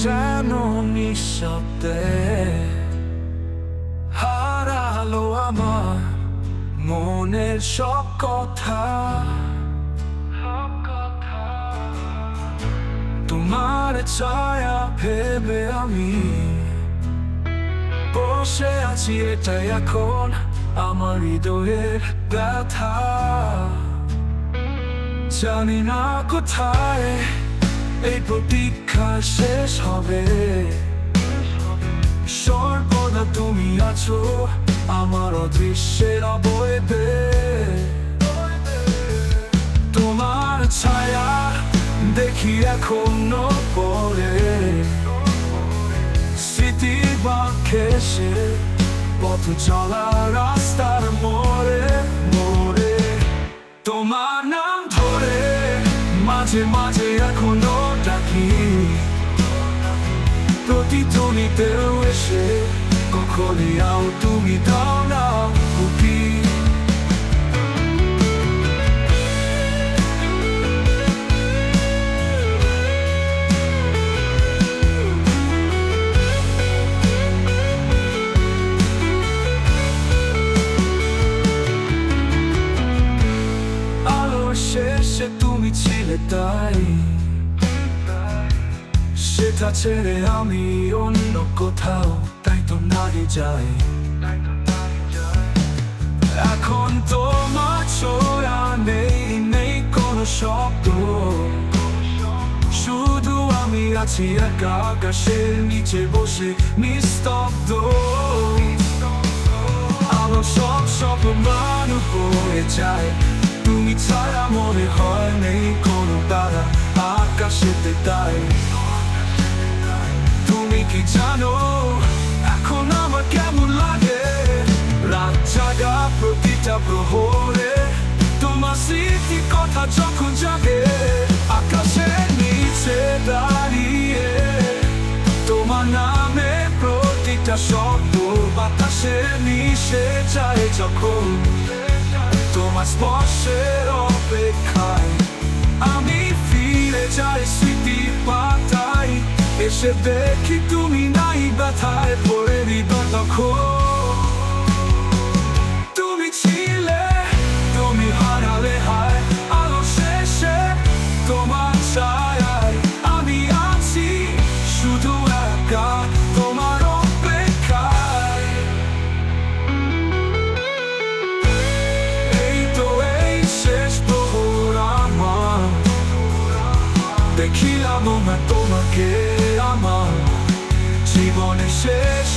যেন নিঃশব্দে হারালো আমার মনের সব কথা। তোমার ছায়া ভেবে আমি বসে আছি, এটাই এখন আমার হৃদয়ের ব্যথা। জানি না কোথায় এই প্রতীক্ষা শেষ হবে, সর্বদা তুমি আছো আমার অদৃশ্যের অবয়বে। তোমার ছায়া দেখি এখনো পরে, স্মৃতির বাঁকে সে পথ চলা রাস্তার মোড়ে মোড়ে। তোমার নাম ধরে মাঝে মাঝে এখনো ডাকি, প্রতিধ্বনিতেও এসে কখনই আও তুমি দাও না উকি। শেষে তুমি ছিলে তাই, সেটা ছেড়ে আমি অন্য কোথাও তাই তো নাড়ি যাই। এখন তোমার ছোঁয়া নেই, নেই কোনো শব্দ, শুধু আমি আছি একা আকাশের নিচে বসে নিস্তব্ধ। আলো সব স্বপ্ন হয়ে যায়, তুমি ছাড়া মনে হয় নেই কোনো তারা আকাশেতে তাই। তুমি কি জানো এখন আমার কেমন লাগে, রাত জাগা প্রতিটা প্রহরে তোমার স্মৃতির কথা যখন জাগে। আকাশের নিচে দাঁড়িয়ে তোমার নামে প্রতিটা শব্দ বাতাসে মিশে যায় যখন। তোমার স্পর্শের অপেক্ষায় আমি ফিরে যাই স্মৃতির পাতায়, এসে দেখি তুমি নাই ব্যথায় পড়ে হৃদয় তখন। তুমি ছিলে, তুমি হারালে হায় আলো শেষে তোমার ছায়ায় আমি আছি শুধু একা তোমার অপেক্ষায়। দেখিলাম না তোমাকে আমার জীবনের শেষ